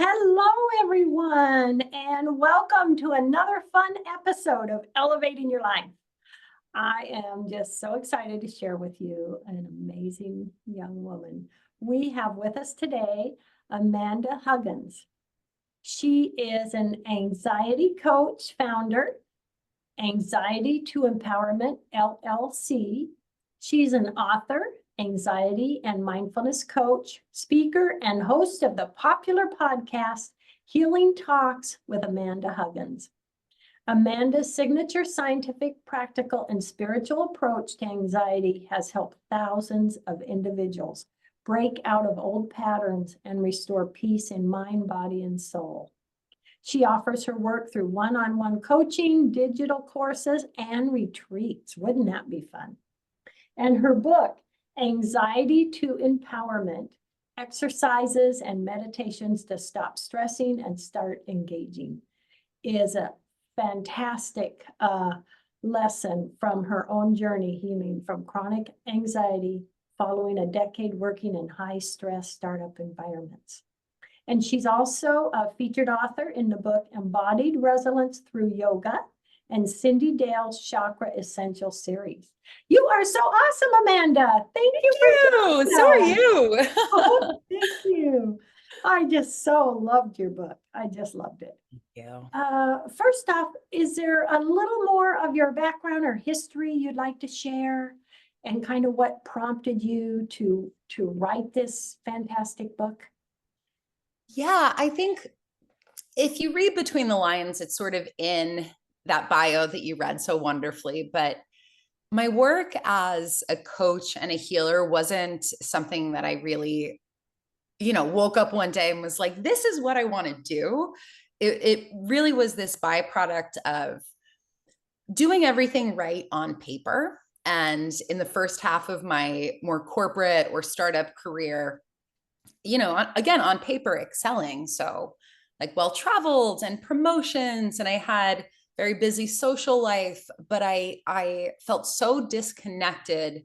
Hello, everyone, and welcome to another fun episode of Elevating Your Life. I am just so excited to share with you an amazing young woman. We have with us today Amanda Huggins. She is an anxiety coach founder, Anxiety to Empowerment LLC. She's an author, anxiety and mindfulness coach, speaker, and host of the popular podcast, Healing Talks with Amanda Huggins. Amanda's signature scientific, practical, and spiritual approach to anxiety has helped thousands of individuals break out of old patterns and restore peace in mind, body, and soul. She offers her work through one-on-one coaching, digital courses, and retreats. Wouldn't that be fun? And her book, Anxiety to Empowerment, Exercises and Meditations to Stop Stressing and Start Engaging, is a fantastic lesson from her own journey healing from chronic anxiety following a decade working in high-stress startup environments. And she's also a featured author in the book Embodied Resilience through Yoga and Cyndi Dale's Chakra Essentials series. You are so awesome, Amanda. Thank you. So are you. Oh, thank you. I just so loved your book. I just loved it. Thank you. First off, is there a little more of your background or history you'd like to share, and kind of what prompted you to write this fantastic book? Yeah, I think if you read between the lines, it's sort of in that bio that you read so wonderfully. But my work as a coach and a healer wasn't something that I really, woke up one day and was like, this is what I want to do. It really was this byproduct of doing everything right on paper. And in the first half of my more corporate or startup career, again, on paper, excelling. So like well-traveled and promotions, and I had very busy social life, but I felt so disconnected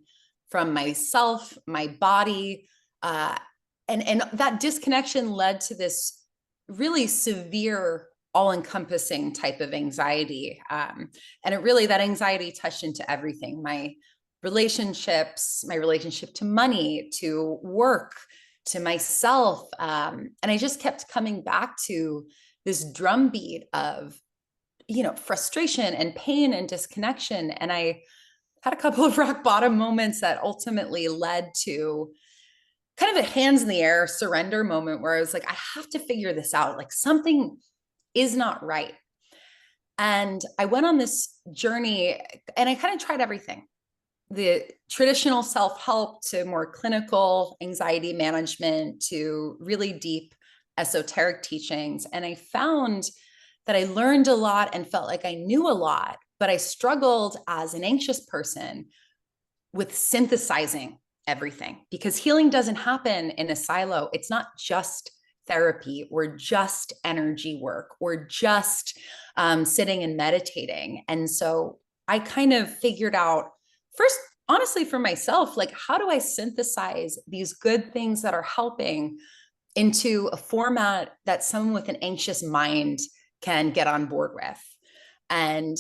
from myself, my body, and that disconnection led to this really severe, all-encompassing type of anxiety. And that anxiety touched into everything: my relationships, my relationship to money, to work, to myself. And I just kept coming back to this drumbeat of, frustration and pain and disconnection. And I had a couple of rock bottom moments that ultimately led to kind of a hands in the air surrender moment where I was like, I have to figure this out. Like something is not right. And I went on this journey and I kind of tried everything. The traditional self-help to more clinical anxiety management to really deep esoteric teachings. And I found that I learned a lot and felt like I knew a lot, but I struggled as an anxious person with synthesizing everything, because healing doesn't happen in a silo. It's not just therapy or just energy work or just sitting and meditating. And so I kind of figured out first, honestly, for myself, like, how do I synthesize these good things that are helping into a format that someone with an anxious mind can get on board with? And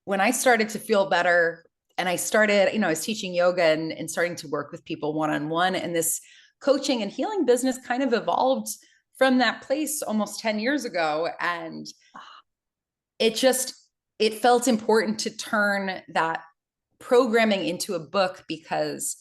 when I started to feel better and I started, I was teaching yoga and starting to work with people one-on-one, and this coaching and healing business kind of evolved from that place almost 10 years ago. And it felt important to turn that programming into a book, because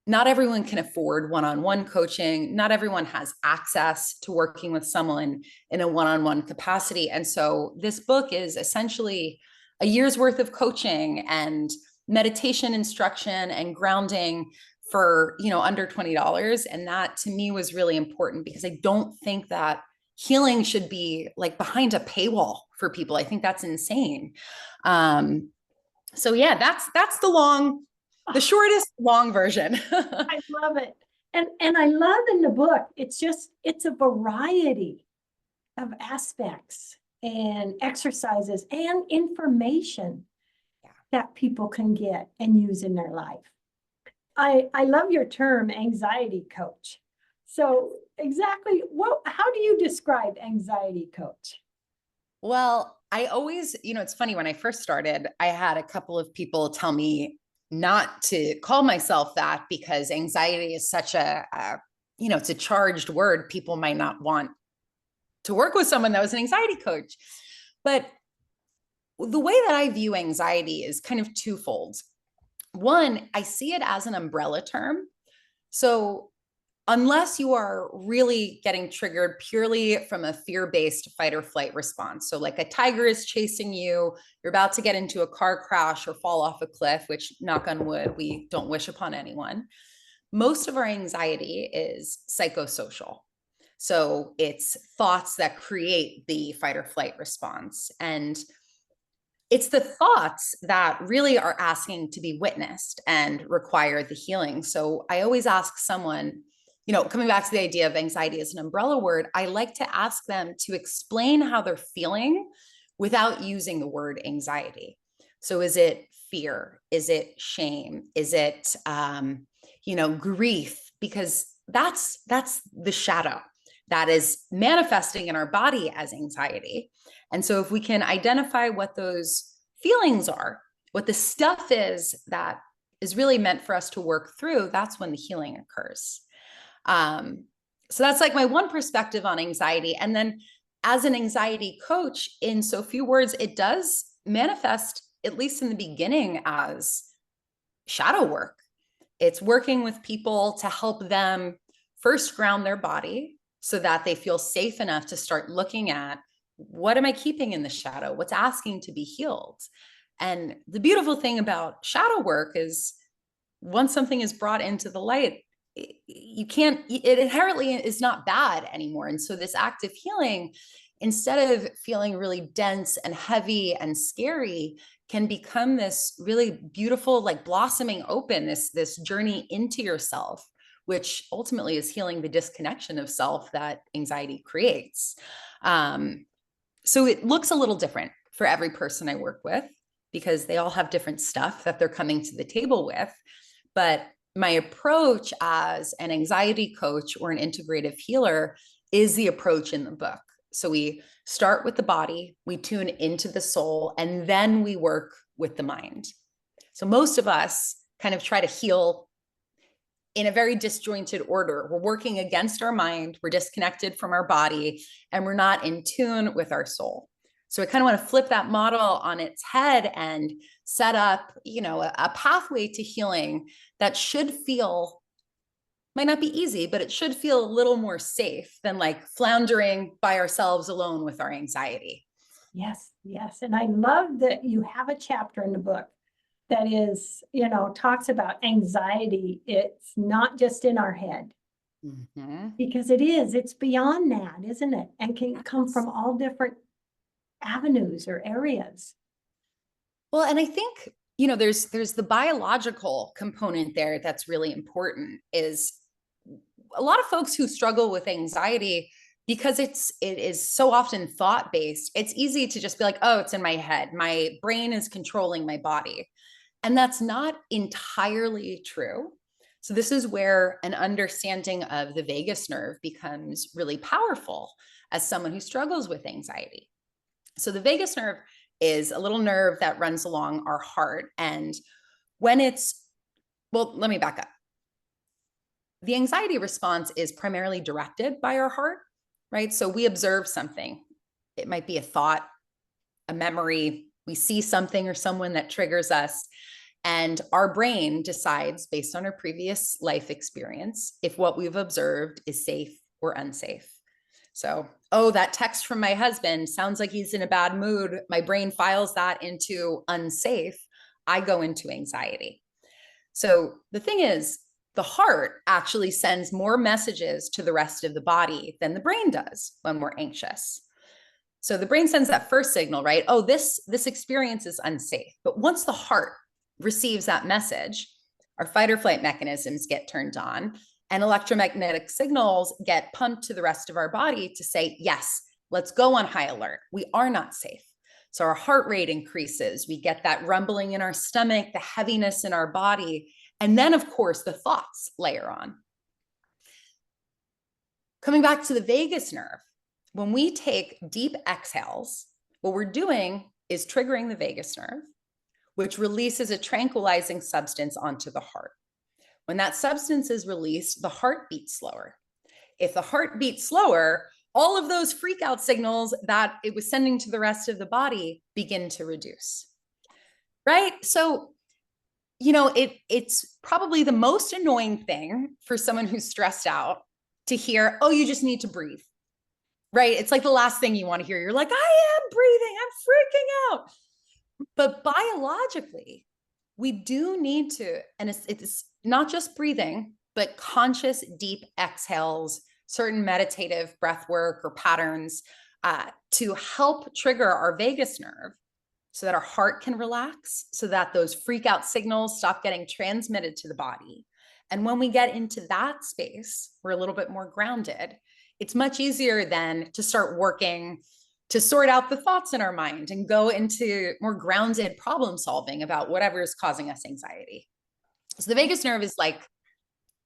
not everyone can afford one-on-one coaching. Not everyone has access to working with someone in a one-on-one capacity. And so this book is essentially a year's worth of coaching and meditation instruction and grounding for, under $20. And that to me was really important, because I don't think that healing should be like behind a paywall for people. I think that's insane. So yeah, that's the shortest long version. I love it. And I love in the book, it's a variety of aspects and exercises and information that people can get and use in their life. I love your term, anxiety coach. So exactly how do you describe anxiety coach? Well, I always, it's funny, when I first started, I had a couple of people tell me not to call myself that because anxiety is such it's a charged word. People might not want to work with someone that was an anxiety coach. But the way that I view anxiety is kind of twofold. One, I see it as an umbrella term. So unless you are really getting triggered purely from a fear-based fight or flight response. So like a tiger is chasing you, you're about to get into a car crash or fall off a cliff, which, knock on wood, we don't wish upon anyone. Most of our anxiety is psychosocial. So it's thoughts that create the fight or flight response. And it's the thoughts that really are asking to be witnessed and require the healing. So I always ask someone, coming back to the idea of anxiety as an umbrella word, I like to ask them to explain how they're feeling without using the word anxiety. So is it fear? Is it shame? Is it, grief? Because that's the shadow that is manifesting in our body as anxiety. And so if we can identify what those feelings are, what the stuff is that is really meant for us to work through, that's when the healing occurs. So that's like my one perspective on anxiety. And then as an anxiety coach, in so few words, it does manifest, at least in the beginning, as shadow work. It's working with people to help them first ground their body so that they feel safe enough to start looking at, what am I keeping in the shadow? What's asking to be healed? And the beautiful thing about shadow work is once something is brought into the light, it inherently is not bad anymore. And so this act of healing, instead of feeling really dense and heavy and scary, can become this really beautiful, like blossoming open, this journey into yourself, which ultimately is healing the disconnection of self that anxiety creates. So it looks a little different for every person I work with because they all have different stuff that they're coming to the table with. But my approach as an anxiety coach or an integrative healer is the approach in the book. So we start with the body, we tune into the soul, and then we work with the mind. So most of us kind of try to heal in a very disjointed order. We're working against our mind, we're disconnected from our body, and we're not in tune with our soul. So I kind of want to flip that model on its head and set up, a pathway to healing that should feel, might not be easy, but it should feel a little more safe than like floundering by ourselves alone with our anxiety. Yes, yes. And I love that you have a chapter in the book that is, talks about anxiety. It's not just in our head. Mm-hmm. Because it's beyond that, isn't it? And can come from all different avenues or areas. Well, and I think, there's the biological component there that's really important. Is a lot of folks who struggle with anxiety, because it is so often thought based, it's easy to just be like, oh, it's in my head, my brain is controlling my body. And that's not entirely true. So this is where an understanding of the vagus nerve becomes really powerful as someone who struggles with anxiety. So the vagus nerve is a little nerve that runs along our heart. And when let me back up. The anxiety response is primarily directed by our heart, right? So we observe something. It might be a thought, a memory. We see something or someone that triggers us. And our brain decides, based on our previous life experience, if what we've observed is safe or unsafe. So, that text from my husband sounds like he's in a bad mood. My brain files that into unsafe. I go into anxiety. So the thing is, the heart actually sends more messages to the rest of the body than the brain does when we're anxious. So the brain sends that first signal, right? Oh, this experience is unsafe. But once the heart receives that message, our fight or flight mechanisms get turned on and electromagnetic signals get pumped to the rest of our body to say, yes, let's go on high alert. We are not safe. So our heart rate increases. We get that rumbling in our stomach, the heaviness in our body. And then, of course, the thoughts layer on. Coming back to the vagus nerve, when we take deep exhales, what we're doing is triggering the vagus nerve, which releases a tranquilizing substance onto the heart. When that substance is released, the heart beats slower. If the heart beats slower, all of those freak out signals that it was sending to the rest of the body begin to reduce, right? So, it's probably the most annoying thing for someone who's stressed out to hear, oh, you just need to breathe, right? It's like the last thing you want to hear. You're like, I am breathing, I'm freaking out. But biologically, we do need to, and it's not just breathing, but conscious deep exhales, certain meditative breath work or patterns to help trigger our vagus nerve so that our heart can relax, so that those freak out signals stop getting transmitted to the body. And when we get into that space, we're a little bit more grounded. It's much easier then to start working to sort out the thoughts in our mind and go into more grounded problem solving about whatever is causing us anxiety. So the vagus nerve is like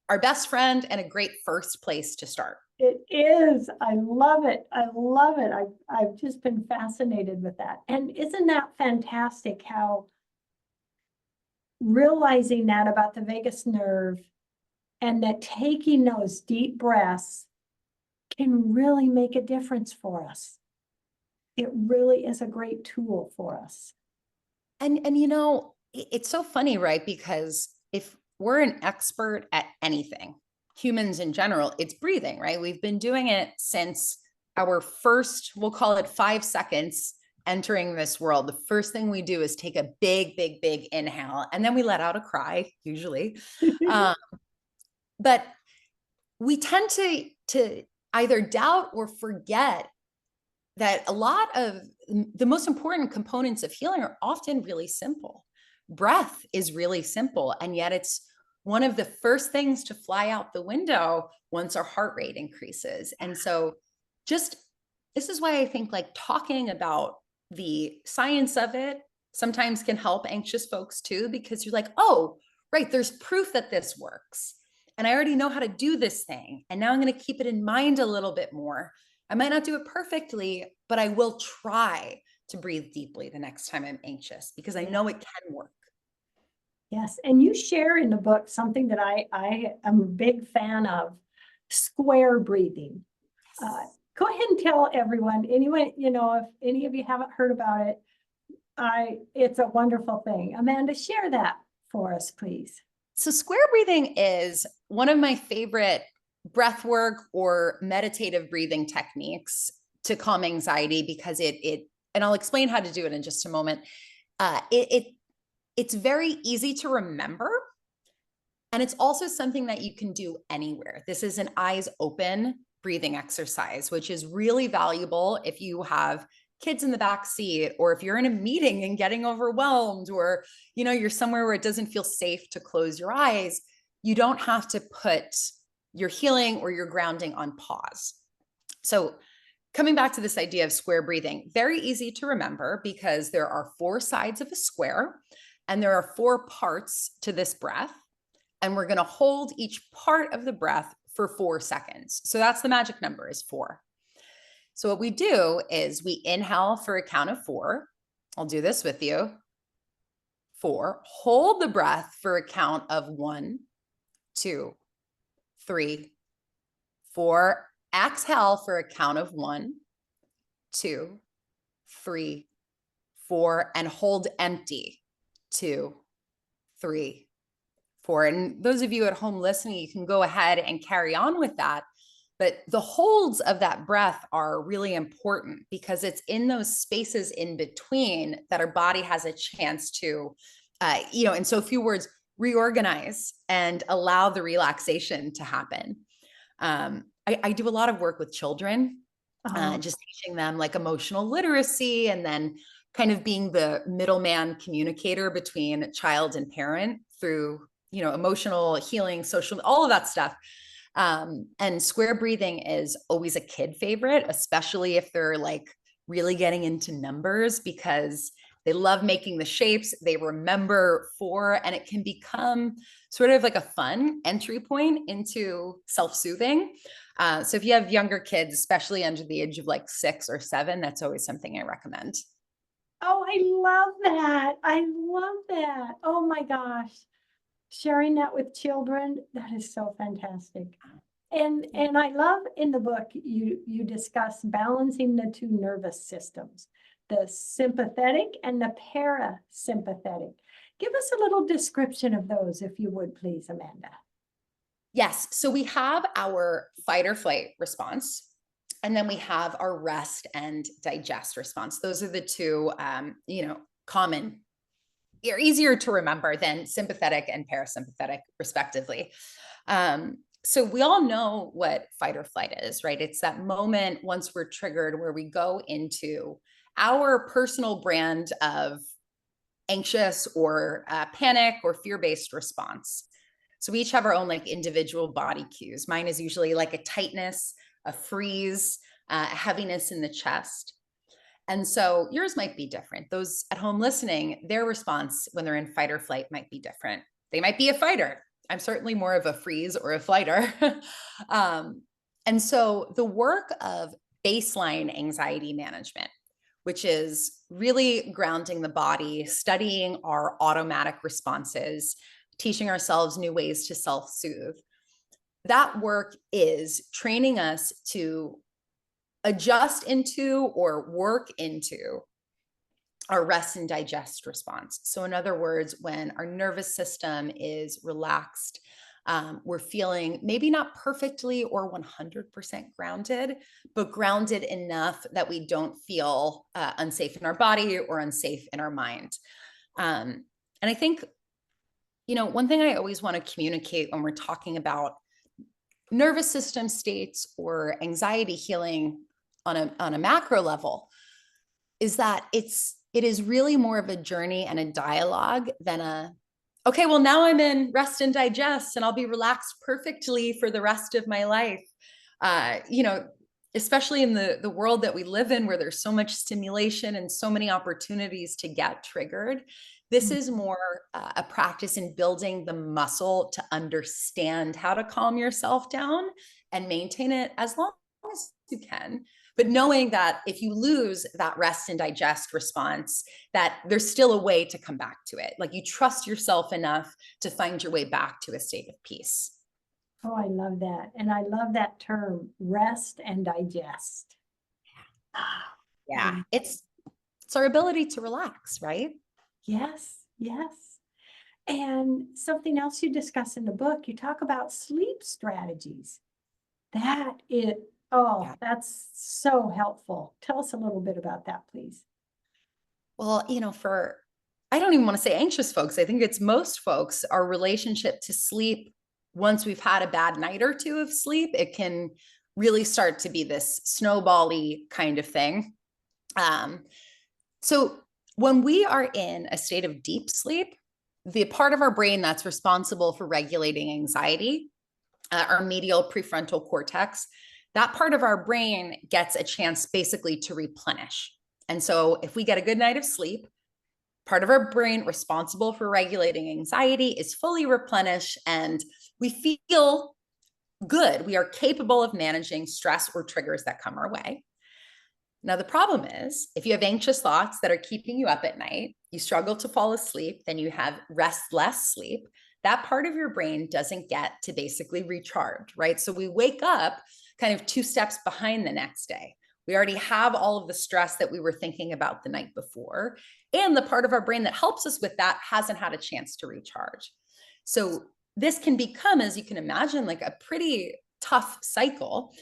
our best friend and a great first place to start. It is. I love it. I love it. I've just been fascinated with that. And isn't that fantastic how realizing that about the vagus nerve and that taking those deep breaths can really make a difference for us. It really is a great tool for us. And it's so funny, right? Because if we're an expert at anything, humans in general, it's breathing, right? We've been doing it since our first, we'll call it 5 seconds entering this world. The first thing we do is take a big, big, big inhale, and then we let out a cry, usually. But we tend to either doubt or forget that a lot of the most important components of healing are often really simple. Breath is really simple, and yet it's one of the first things to fly out the window once our heart rate increases. And so this is why I think like talking about the science of it sometimes can help anxious folks too, because you're like, oh, right, there's proof that this works. And I already know how to do this thing. And now I'm going to keep it in mind a little bit more. I might not do it perfectly, but I will try to breathe deeply the next time I'm anxious because I know it can work. Yes. And you share in the book something that I am a big fan of, square breathing. Go ahead and tell everyone, anyone, if any of you haven't heard about it, it's a wonderful thing. Amanda, share that for us, please. So square breathing is one of my favorite breath work or meditative breathing techniques to calm anxiety because and I'll explain how to do it in just a moment. It's very easy to remember. And it's also something that you can do anywhere. This is an eyes open breathing exercise, which is really valuable if you have kids in the back seat, or if you're in a meeting and getting overwhelmed, or, you're somewhere where it doesn't feel safe to close your eyes. You don't have to put your healing or your grounding on pause. So coming back to this idea of square breathing, very easy to remember because there are 4 sides of a square and there are 4 parts to this breath. And we're going to hold each part of the breath for 4 seconds. So that's the magic number, is 4. So what we do is we inhale for a count of 4. I'll do this with you. 4. Hold the breath for a count of 1, 2, 3, 4. Exhale for a count of 1, 2, 3, 4, and hold empty. 2, 3, 4. And those of you at home listening, you can go ahead and carry on with that. But the holds of that breath are really important because it's in those spaces in between that our body has a chance to, in so few words, reorganize and allow the relaxation to happen. I do a lot of work with children, just teaching them like emotional literacy and then kind of being the middleman communicator between child and parent through, emotional healing, social, all of that stuff. And square breathing is always a kid favorite, especially if they're like really getting into numbers, because They love making the shapes. They remember and it can become sort of like a fun entry point into self-soothing. So if you have younger kids, especially under the age of like 6 or 7, that's always something I recommend. Oh, I love that. I love that. Oh my gosh. Sharing that with children, that is so fantastic. And I love in the book you discuss balancing the two nervous systems, the sympathetic and the parasympathetic. Give us a little description of those, if you would, please, Amanda. Yes. So we have our fight or flight response, and then we have our rest and digest response. Those are the two, common. They're easier to remember than sympathetic and parasympathetic, respectively. So we all know what fight or flight is, right? It's that moment once we're triggered where we go into our personal brand of anxious or panic or fear-based response. So we each have our own like individual body cues. Mine is usually like a tightness, a freeze, a heaviness in the chest. And so yours might be different. Those at home listening, their response when they're in fight or flight might be different. They might be a fighter. I'm certainly more of a freeze or a flighter. And so the work of baseline anxiety management, which is really grounding the body, studying our automatic responses, teaching ourselves new ways to self-soothe. That work is training us to adjust into or work into our rest and digest response. So in other words, when our nervous system is relaxed, we're feeling maybe not perfectly or 100% grounded, but grounded enough that we don't feel unsafe in our body or unsafe in our mind. And I think, one thing I always want to communicate when we're talking about nervous system states or anxiety healing on a macro level is that it is really more of a journey and a dialogue than okay, well, now I'm in rest and digest and I'll be relaxed perfectly for the rest of my life. Especially in the world that we live in where there's so much stimulation and so many opportunities to get triggered. This is more a practice in building the muscle to understand how to calm yourself down and maintain it as long as you can. But knowing that if you lose that rest and digest response, that there's still a way to come back to it. Like you trust yourself enough to find your way back to a state of peace. Oh, I love that. And I love that term, rest and digest. Yeah, it's our ability to relax, right? Yes, yes. And something else you discuss in the book, you talk about sleep strategies. That's so helpful. Tell us a little bit about that, please. Well, I don't even want to say anxious folks. I think it's most folks, our relationship to sleep, once we've had a bad night or two of sleep, it can really start to be this snowball-y kind of thing. So when we are in a state of deep sleep, the part of our brain that's responsible for regulating anxiety, our medial prefrontal cortex, that part of our brain gets a chance basically to replenish. And so if we get a good night of sleep, part of our brain responsible for regulating anxiety is fully replenished and we feel good. We are capable of managing stress or triggers that come our way. Now, the problem is if you have anxious thoughts that are keeping you up at night, you struggle to fall asleep, then you have restless sleep, that part of your brain doesn't get to basically recharge, right? So we wake up kind of 2 steps behind the next day. We already have all of the stress that we were thinking about the night before. And the part of our brain that helps us with that hasn't had a chance to recharge. So this can become, as you can imagine, like a pretty tough cycle.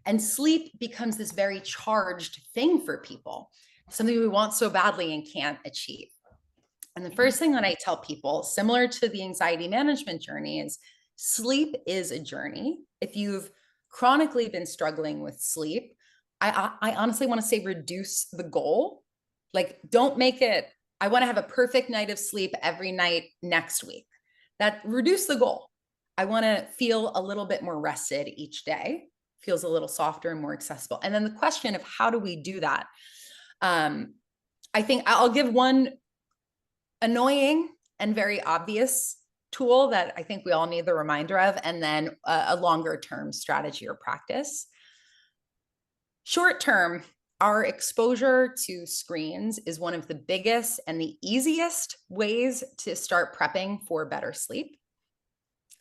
And sleep becomes this very charged thing for people, something we want so badly and can't achieve. And the first thing that I tell people, similar to the anxiety management journey, is sleep is a journey. If you've chronically been struggling with sleep, I honestly want to say reduce the goal. Like, don't make it, I want to have a perfect night of sleep every night next week. Reduce the goal. I want to feel a little bit more rested each day, feels a little softer and more accessible. And then the question of how do we do that? I think I'll give one annoying and very obvious tool that I think we all need the reminder of, and then a longer term strategy or practice. Short term, our exposure to screens is one of the biggest and the easiest ways to start prepping for better sleep.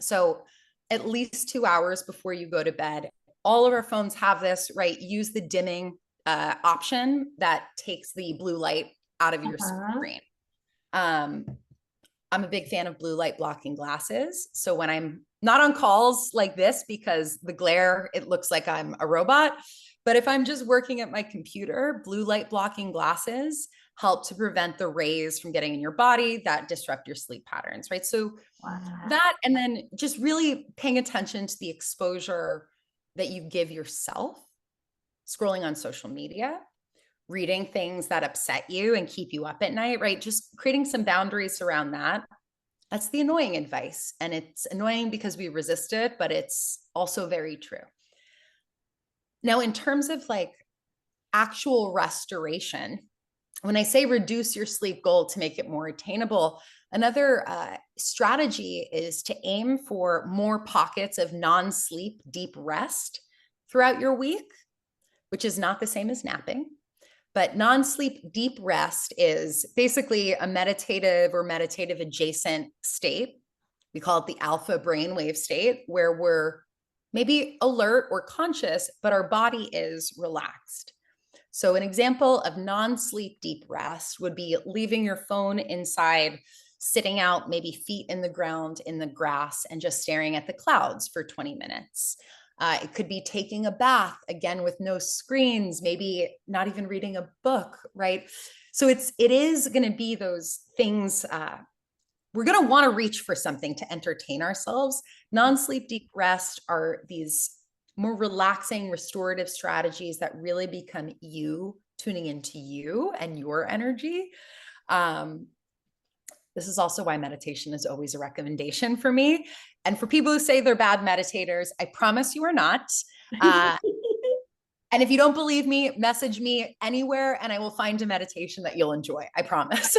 So at least 2 hours before you go to bed, all of our phones have this, right? Use the dimming option that takes the blue light out of your screen. I'm a big fan of blue light blocking glasses. So when I'm not on calls like this, because the glare, it looks like I'm a robot. But if I'm just working at my computer, blue light blocking glasses help to prevent the rays from getting in your body that disrupt your sleep patterns, right? So that, and then just really paying attention to the exposure that you give yourself, scrolling on social media, reading things that upset you and keep you up at night, right? Just creating some boundaries around that. That's the annoying advice. And it's annoying because we resist it, but it's also very true. Now, in terms of like actual restoration, when I say reduce your sleep goal to make it more attainable, another strategy is to aim for more pockets of non-sleep deep rest throughout your week, which is not the same as napping. But non-sleep deep rest is basically a meditative or meditative adjacent state. We call it the alpha brainwave state, where we're maybe alert or conscious, but our body is relaxed. So an example of non-sleep deep rest would be leaving your phone inside, sitting out maybe feet in the ground in the grass and just staring at the clouds for 20 minutes. It could be taking a bath, again, with no screens, maybe not even reading a book, right? So it is going to be those things. We're going to want to reach for something to entertain ourselves. Non-sleep deep rest are these more relaxing, restorative strategies that really become you, tuning into you and your energy. This is also why meditation is always a recommendation for me. And for people who say they're bad meditators, I promise you are not. And if you don't believe me, message me anywhere and I will find a meditation that you'll enjoy. I promise.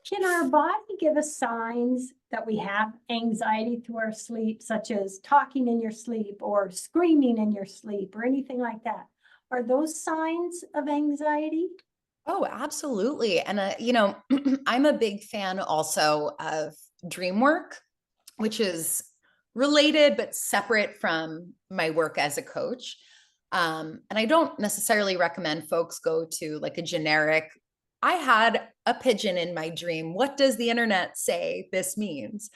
Can our body give us signs that we have anxiety through our sleep, such as talking in your sleep or screaming in your sleep or anything like that? Are those signs of anxiety? Oh, absolutely. And, I'm a big fan also of dream work, which is related but separate from my work as a coach. And I don't necessarily recommend folks go to like a generic, I had a pigeon in my dream. What does the internet say this means?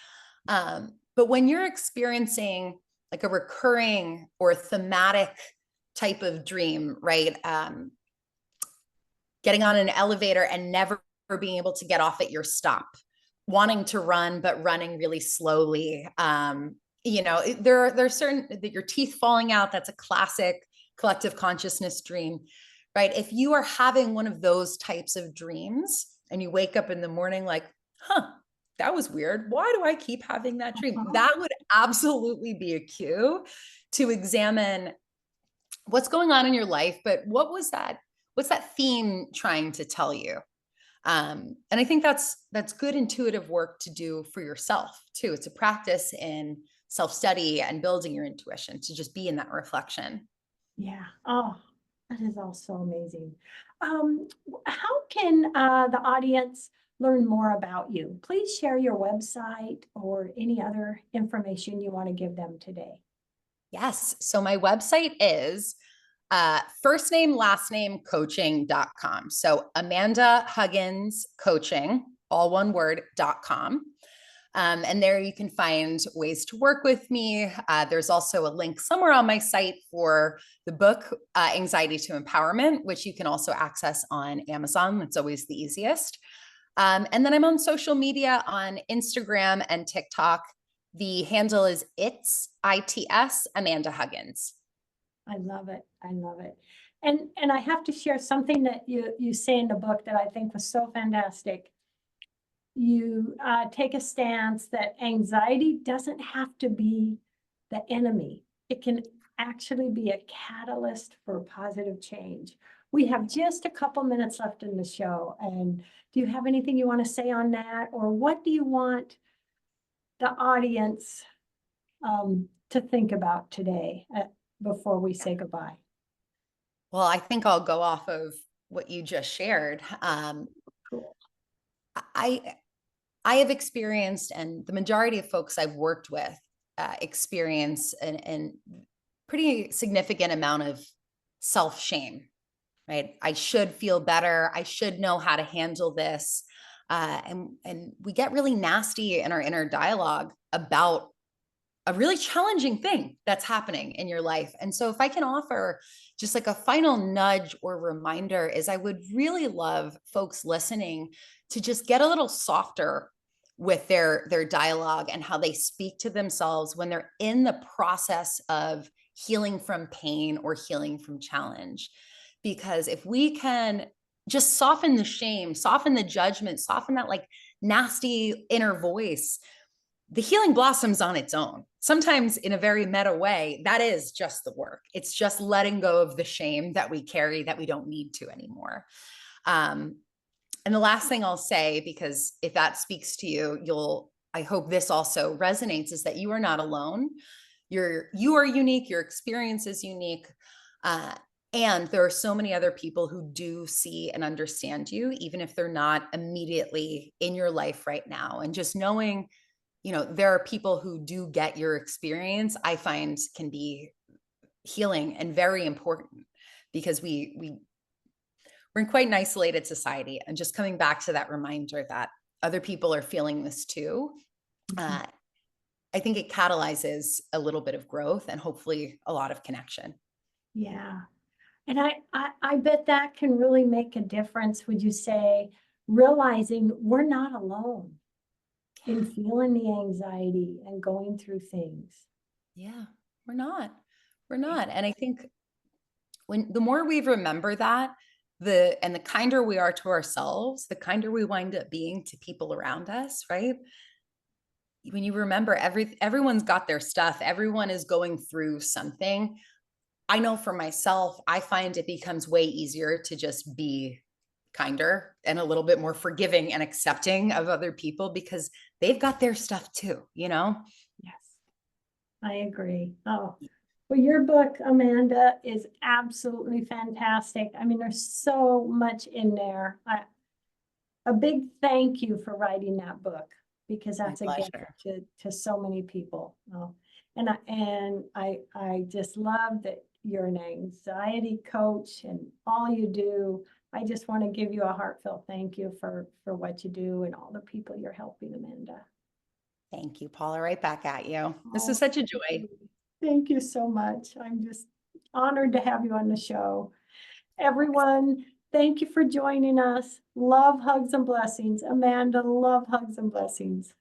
But when you're experiencing like a recurring or thematic type of dream, right? Getting on an elevator and never being able to get off at your stop, wanting to run, but running really slowly. There are certain that your teeth falling out. That's a classic collective consciousness dream, right? If you are having one of those types of dreams and you wake up in the morning like, that was weird. Why do I keep having that dream? That would absolutely be a cue to examine what's going on in your life, but what's that theme trying to tell you? And I think that's good intuitive work to do for yourself too. It's a practice in self-study and building your intuition to just be in that reflection. Yeah. Oh, that is also amazing. How can the audience learn more about you? Please share your website or any other information you want to give them today. Yes. So my website is first name, last name, coaching.com. So Amanda Huggins coaching, all one word, .com. And there you can find ways to work with me. There's also a link somewhere on my site for the book, Anxiety to Empowerment, which you can also access on Amazon. That's always the easiest. And then I'm on social media on Instagram and TikTok. The handle is ITS Amanda Huggins. I love it. I love it. And I have to share something that you say in the book that I think was so fantastic. You take a stance that anxiety doesn't have to be the enemy. It can actually be a catalyst for positive change. We have just a couple minutes left in the show. And do you have anything you want to say on that? Or what do you want the audience to think about today before we say goodbye? Well, I think I'll go off of what you just shared. Cool. I have experienced, and the majority of folks I've worked with experience an pretty significant amount of self-shame, right? I should feel better. I should know how to handle this. And we get really nasty in our inner dialogue about a really challenging thing that's happening in your life. And so if I can offer just like a final nudge or reminder, is I would really love folks listening to just get a little softer with their dialogue and how they speak to themselves when they're in the process of healing from pain or healing from challenge. Because if we can just soften the shame, soften the judgment, soften that like nasty inner voice, the healing blossoms on its own. Sometimes in a very meta way, that is just the work. It's just letting go of the shame that we carry that we don't need to anymore. And the last thing I'll say, because if that speaks to you, I hope this also resonates, is that you are not alone. You are unique. Your experience is unique. And there are so many other people who do see and understand you, even if they're not immediately in your life right now. And just knowing, there are people who do get your experience, I find can be healing and very important, because we're in quite an isolated society. And just coming back to that reminder that other people are feeling this too, I think it catalyzes a little bit of growth and hopefully a lot of connection. Yeah. And I bet that can really make a difference, would you say, realizing we're not alone in feeling the anxiety and going through things. Yeah, we're not. And I think the more we remember that, the kinder we are to ourselves, the kinder we wind up being to people around us, right? When you remember everyone's got their stuff, everyone is going through something. I know for myself, I find it becomes way easier to just be kinder and a little bit more forgiving and accepting of other people, because they've got their stuff too, Yes, I agree. Oh, well, your book, Amanda, is absolutely fantastic. I mean, there's so much in there. A big thank you for writing that book, because that's a gift to so many people. And I just love that you're an anxiety coach and all you do. I just want to give you a heartfelt thank you for what you do and all the people you're helping, Amanda. Thank you, Paula. Right back at you. This is such a joy. Thank you so much. I'm just honored to have you on the show. Everyone, thank you for joining us. Love, hugs, and blessings. Amanda, love, hugs, and blessings.